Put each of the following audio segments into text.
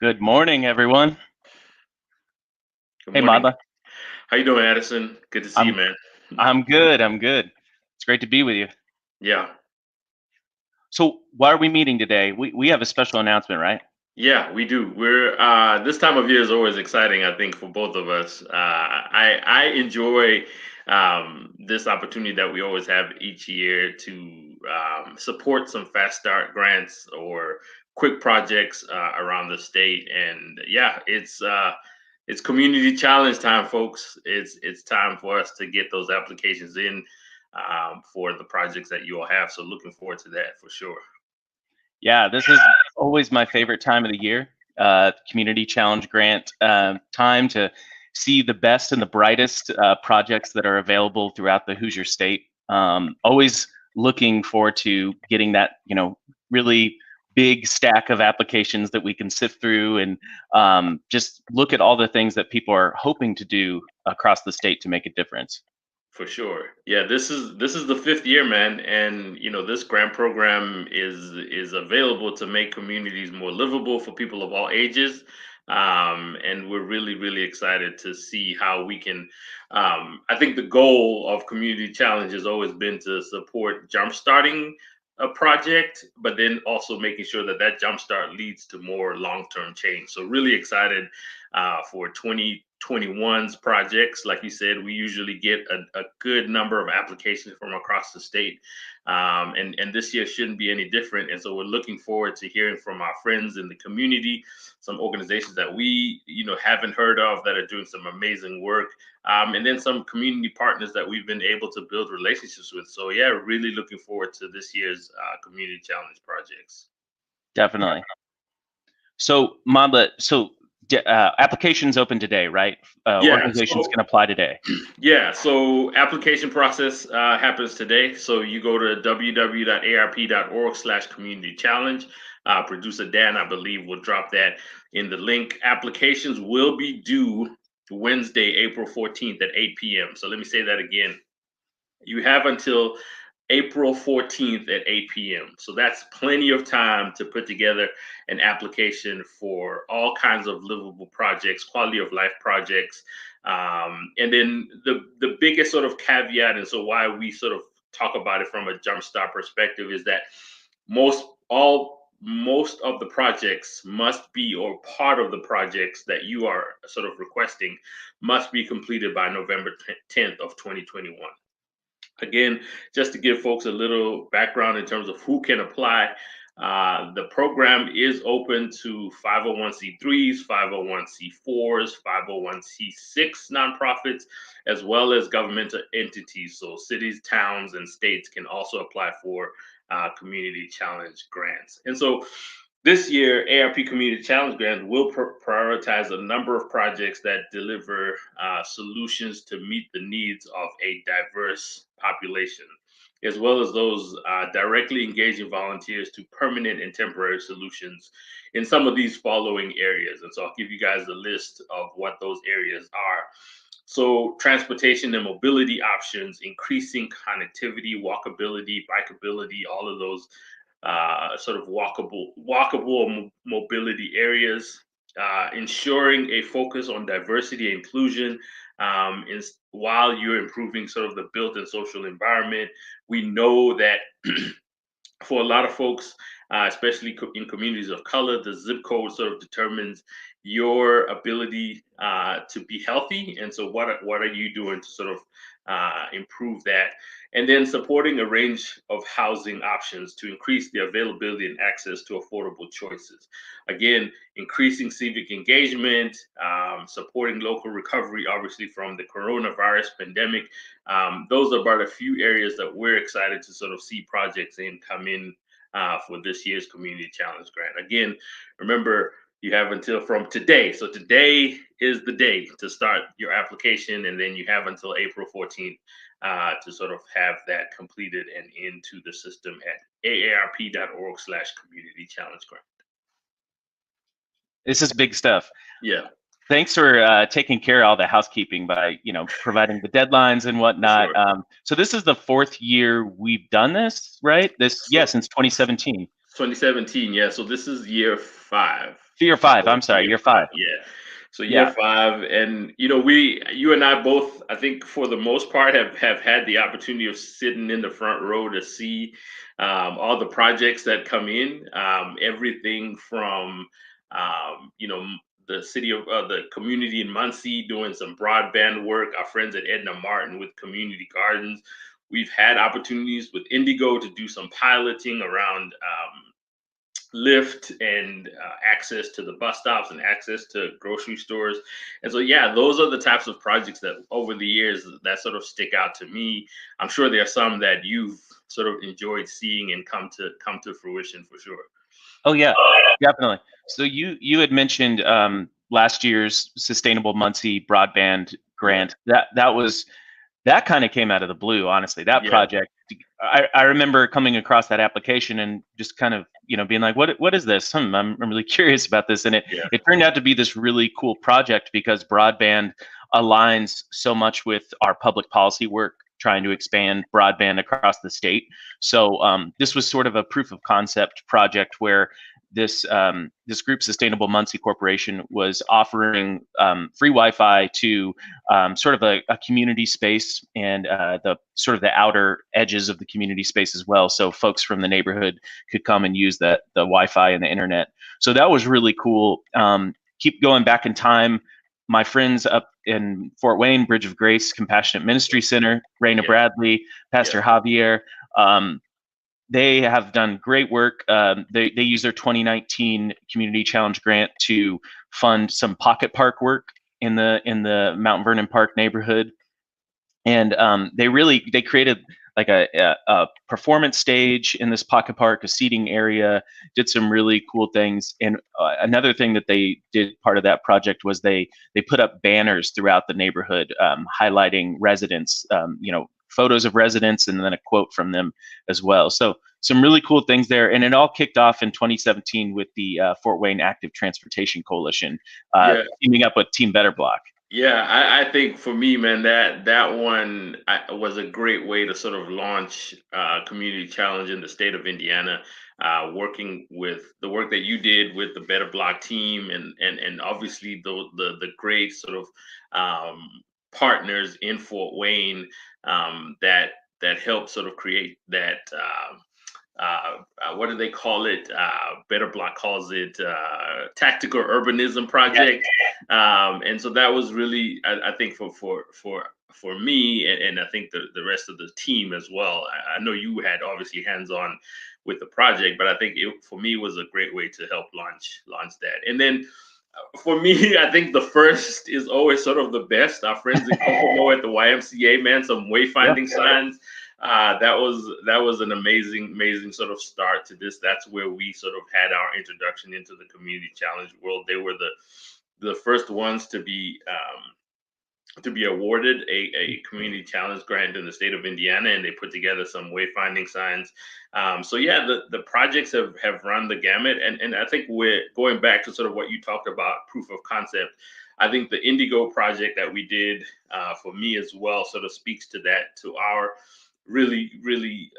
Good morning, everyone. Good Hey, morning. Madla. How you doing, Addison? Good to see you, I'm man. I'm good. I'm good. It's great to be with you. Yeah. So, why are we meeting today? We have a special announcement, right? Yeah, we do. We're this time of year is always exciting, I think, for both of us. I enjoy this opportunity that we always have each year to support some fast start grants or quick projects around the state. And yeah, it's community challenge time, folks. It's time for us to get those applications in for the projects that you all have. So looking forward to that for sure. Yeah, this is always my favorite time of the year. Community Challenge Grant time to see the best and the brightest projects that are available throughout the Hoosier State. Always looking forward to getting that, really big stack of applications that we can sift through and just look at all the things that people are hoping to do across the state to make a difference. For sure. Yeah, this is the fifth year, man, and this grant program is available to make communities more livable for people of all ages. And we're really excited to see how we can. I think the goal of Community Challenge has always been to support jumpstarting a project, but then also making sure that that jumpstart leads to more long-term change. So really excited for 2021's projects. Like you said, we usually get a good number of applications from across the state. And this year shouldn't be any different. And so we're looking forward to hearing from our friends in the community, some organizations that we haven't heard of that are doing some amazing work, and then some community partners that we've been able to build relationships with. So yeah, really looking forward to this year's community challenge projects. Definitely. So, Madla, applications open today, right? Yeah, Organizations so can apply today. yeah, so application process happens today. So you go to www.arp.org/community challenge. Producer Dan, I believe, will drop that in the link. Applications will be due Wednesday, April 14th at 8 p.m. So let me say that again. You have until April 14th at 8 p.m. So that's plenty of time to put together an application for all kinds of livable projects, quality of life projects. And then the biggest sort of caveat, and so why we sort of talk about it from a jumpstart perspective, is that most of the projects must be, or part of the projects that you are sort of requesting must be completed by November 10th of 2021. Again, just to give folks a little background in terms of who can apply, the program is open to 501c3s, 501c4s, 501c6 nonprofits, as well as governmental entities. So cities, towns, and states can also apply for community challenge grants. And so this year, ARP Community Challenge Grants will prioritize a number of projects that deliver solutions to meet the needs of a diverse population, as well as those directly engaging volunteers to permanent and temporary solutions in some of these following areas. And so I'll give you guys a list of what those areas are. So, transportation and mobility options, increasing connectivity, walkability, bikeability, all of those sort of walkable mobility areas, ensuring a focus on diversity and inclusion, while you're improving sort of the built and social environment. We know that for a lot of folks, especially in communities of color, the zip code sort of determines your ability to be healthy. And so, what are you doing to sort of improve that? And then supporting a range of housing options to increase the availability and access to affordable choices. Again, increasing civic engagement, supporting local recovery, obviously from the coronavirus pandemic. Those are about a few areas that we're excited to sort of see projects in come in for this year's Community Challenge Grant. Again, remember, you have until from today. So today is the day to start your application, and then you have until April 14th to sort of have that completed and into the system at aarp.org/community challenge grant. This is big stuff. Yeah, Thanks for taking care of all the housekeeping by, providing the deadlines and for whatnot. sure. So this is the fourth year we've done this, right? So Since 2017. 2017. Yeah. So this is year 5. Year five. I'm sorry, Year year 5. five. Yeah. So year Yeah. 5, and you and I both, I think for the most part, have had the opportunity of sitting in the front row to see all the projects that come in. Everything from the city of the community in Muncie doing some broadband work. Our friends at Edna Martin with community gardens. We've had opportunities with Indigo to do some piloting around Lyft and access to the bus stops and access to grocery stores. And so, yeah, those are the types of projects that over the years that sort of stick out to me. I'm sure there are some that you've sort of enjoyed seeing and come to fruition for sure. Oh yeah, definitely. So you had mentioned last year's Sustainable Muncie Broadband Yeah, Grant. That kind of came out of the blue, honestly. That yeah, project, I remember coming across that application and just kind of, being like, what is this? I'm really curious about this. And it, yeah, it turned out to be this really cool project because broadband aligns so much with our public policy work, trying to expand broadband across the state. So this was sort of a proof of concept project where this group, Sustainable Muncie Corporation, was offering free Wi-Fi to sort of a community space and the sort of the outer edges of the community space as well. So folks from the neighborhood could come and use the Wi-Fi and the internet. So that was really cool. Keep going back in time. My friends up in Fort Wayne, Bridge of Grace Compassionate Ministry Center, Raina yeah, Bradley, yeah, Pastor Javier. They have done great work. They use their 2019 Community Challenge grant to fund some pocket park work in the Mount Vernon Park neighborhood, and they created like a performance stage in this pocket park, a seating area, did some really cool things. And another thing that they did, part of that project, was they put up banners throughout the neighborhood highlighting residents, photos of residents, and then a quote from them as well. So some really cool things there. And it all kicked off in 2017 with the Fort Wayne Active Transportation Coalition, yeah. teaming up with Team Better Block. Yeah, I think for me, man, that one was a great way to sort of launch community challenge in the state of Indiana. Working with the work that you did with the Better Block team, and obviously the great sort of partners in Fort Wayne that helped sort of create that. What do they call it? Better Block calls it tactical urbanism Yeah, project, and so that was really, I think, for me, and I think the rest of the team as well. I know you had obviously hands on with the project, but I think it for me was a great way to help launch that. And then for me, I think the first is always sort of the best. Our friends in Kokomo at the YMCA, man, some yeah, wayfinding signs. That was an amazing sort of start to this. That's where we sort of had our introduction into the community challenge world. They were the first ones to be awarded a community challenge grant in the state of Indiana, and they put together some wayfinding signs. So yeah, the projects have run the gamut, and I think we're going back to sort of what you talked about, proof of concept. I think the Indigo project that we did for me as well sort of speaks to that, to our really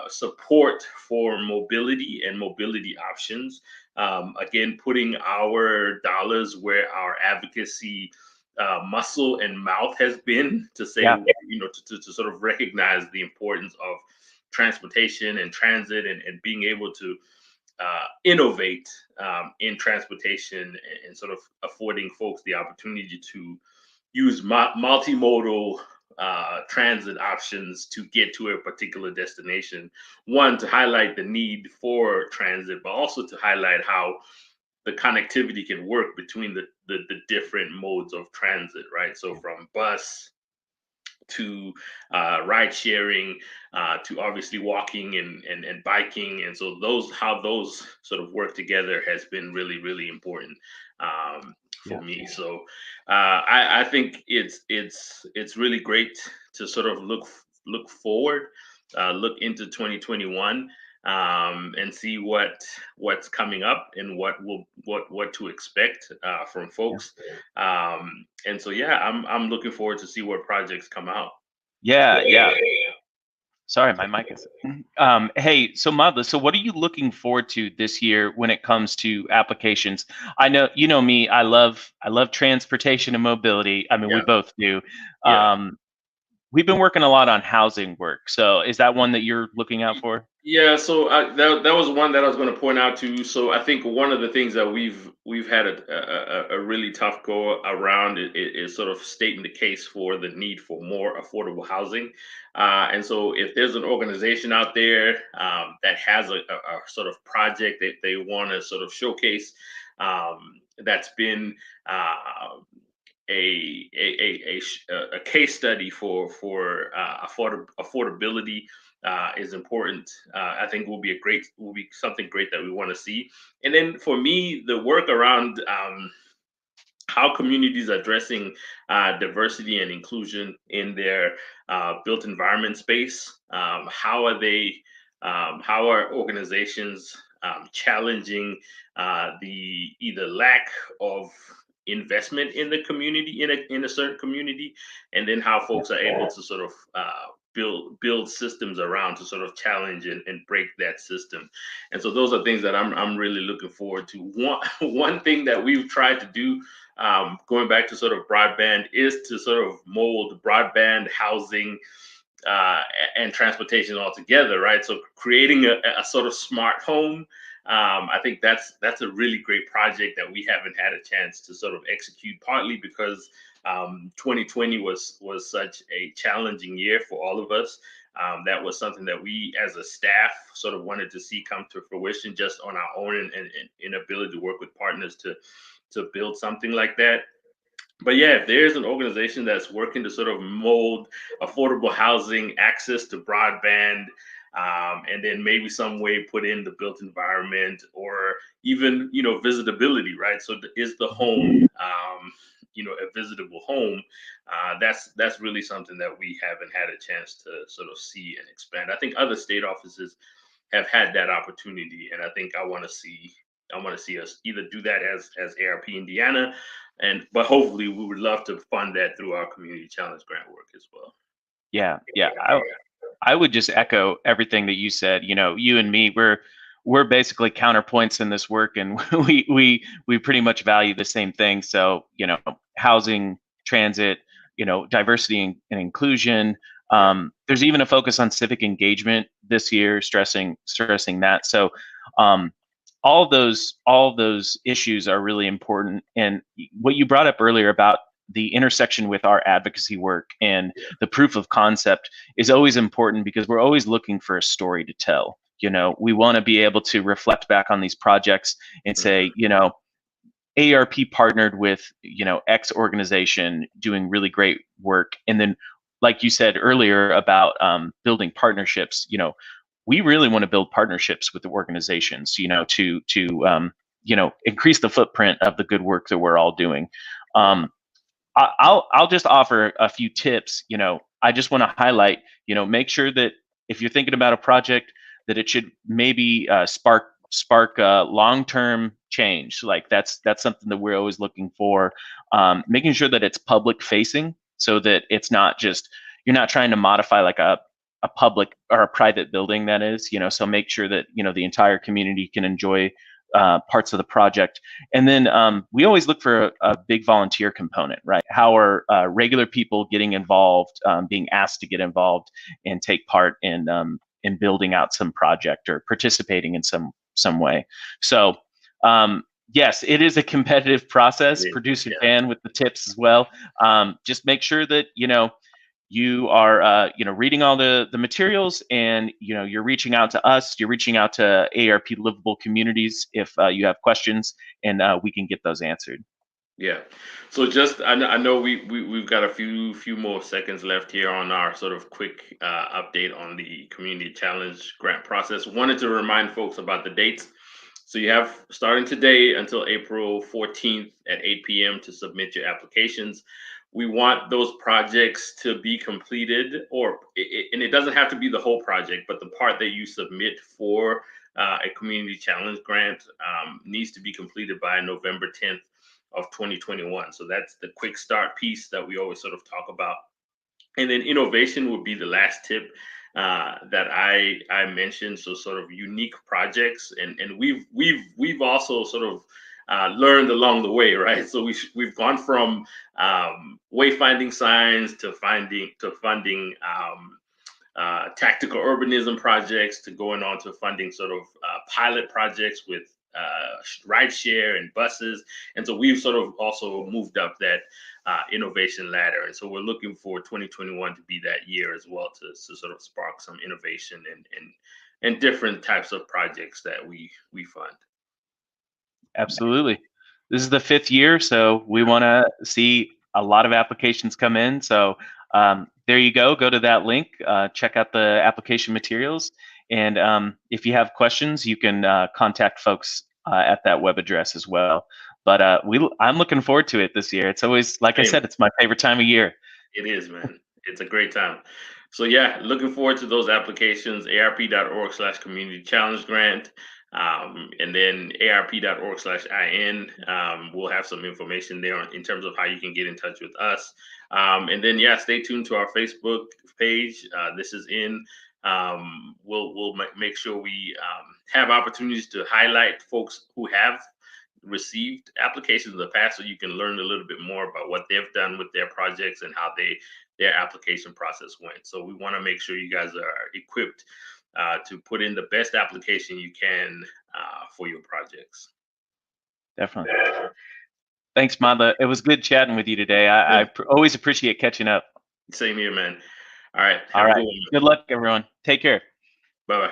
support for mobility and mobility options. Again, putting our dollars where our advocacy muscle and mouth has been, to say, yeah, to sort of recognize the importance of transportation and transit, and being able to innovate in transportation, and sort of affording folks the opportunity to use multimodal transit options to get to a particular destination. One, to highlight the need for transit, but also to highlight how the connectivity can work between the different modes of transit, right? So from bus to ride sharing, to obviously walking and biking, and so how those sort of work together has been really important yeah. for me. So I think it's really great to sort of look forward, look into 2021, and see what's coming up, and what to expect from Yeah. folks. And so yeah, I'm looking forward to see what projects come out. Yeah, yeah. Sorry, my mic is. Hey, so Madla, so what are you looking forward to this year when it comes to applications? I know you know me. I love transportation and mobility. I mean, we Yeah, both do. yeah. Um, we've been working a lot on housing work. So is that one that you're looking out for? Yeah, so that was one that I was going to point out to you. So I think one of the things that we've had a really tough go around is sort of stating the case for the need for more affordable housing. And so if there's an organization out there that has a sort of project that they want to sort of showcase, that's been a case study for affordability is important. I think will be something great that we want to see. And then for me, the work around how communities are addressing diversity and inclusion in their built environment space. How are they? How are organizations challenging the either lack of investment in the community in a certain community, and then how folks are able to sort of build systems around to sort of challenge and break that system. And so those are things that I'm really looking forward to. One thing that we've tried to do, going back to sort of broadband, is to sort of mold broadband housing and transportation all together, right? So creating a sort of smart home. I think that's a really great project that we haven't had a chance to sort of execute, partly because 2020 was such a challenging year for all of us. That was something that we, as a staff, sort of wanted to see come to fruition just on our own, and inability to work with partners to build something like that. But yeah, if there's an organization that's working to sort of mold affordable housing, access to broadband, and then maybe some way put in the built environment, or even visitability, right? So is the home a visitable home? That's really something that we haven't had a chance to sort of see and expand. I think other state offices have had that opportunity, and I think I want to see us either do that as ARP Indiana, and but hopefully we would love to fund that through our community challenge grant work as well. Yeah, yeah. I would just echo everything that you said. You know, you and me, we're basically counterpoints in this work, and we pretty much value the same thing. So, you know, housing, transit, you know, diversity and inclusion. Yeah, There's even a focus on civic engagement this year, stressing that. So, um, all those issues are really important. And what you brought up earlier about the intersection with our advocacy work and the proof of concept is always important, because we're always looking for a story to tell. You know, we want to be able to reflect back on these projects and say, mhm, you know, ARP partnered with, you know, X organization doing really great work. And then, like you said earlier about building partnerships, you know, we really want to build partnerships with the organizations, you know, you know, increase the footprint of the good work that we're all doing. yeah, Um, I'll just offer a few tips. You know, I just want to highlight. You know, make sure that if you're thinking about a project, that it should maybe spark long term change. Like that's something that we're always looking for. Making sure that it's public facing, so that it's not just, you're not trying to modify like a public or a private building, that is. You know, so make sure that, you know, the entire community can enjoy parts of the project. And then we always look for a big volunteer component, right? How are regular people getting involved, being asked to get involved and take part in building out some project or participating in some way. So yes, it is a competitive process. yeah, Producer yeah. Dan with the tips as well. Just make sure that, you know, you are you know, reading all the materials, and, you know, you're reaching out to us, you're reaching out to ARP livable communities if you have questions, and we can get those answered. Yeah. So just I know we've got a few more seconds left here on our sort of quick update on the community challenge grant process. Wanted to remind folks about the dates. So you have starting today until April 14th at 8 p.m. to submit your applications. We want those projects to be completed, and it doesn't have to be the whole project, but the part that you submit for a community challenge grant needs to be completed by November 10th of 2021. So that's the quick start piece that we always sort of talk about. And then innovation would be the last tip. that I mentioned. So sort of unique projects, and we've also sort of learned along the way, right? So we've gone from wayfinding signs to funding tactical urbanism projects to going on to funding sort of pilot projects with rideshare and buses. And so we've sort of also moved up that innovation ladder. And so we're looking for 2021 to be that year as well to sort of spark some innovation and different types of projects that we fund. Absolutely. This is the 5th year, so we want to see a lot of applications come in. So there you go. Go to that link, check out the application materials. And if you have questions, you can contact folks at that web address as well. But I'm looking forward to it this year. It's always, like I said, it's my favorite time of year. It is, man. It's a great time. So yeah, looking forward to those applications, arp.org/community challenge grant. And then arp.org/IN. We'll have some information there in terms of how you can get in touch with us. And then, yeah, stay tuned to our Facebook page. This is in. We'll make sure we have opportunities to highlight folks who have received applications in the past, so you can learn a little bit more about what they've done with their projects and how their application process went. So we want to make sure you guys are equipped to put in the best application you can for your projects. Definitely. Thanks, Madla. It was good chatting with you today. I always appreciate catching up. Same here, man. All right. All right. Good luck, everyone. Take care. Bye-bye.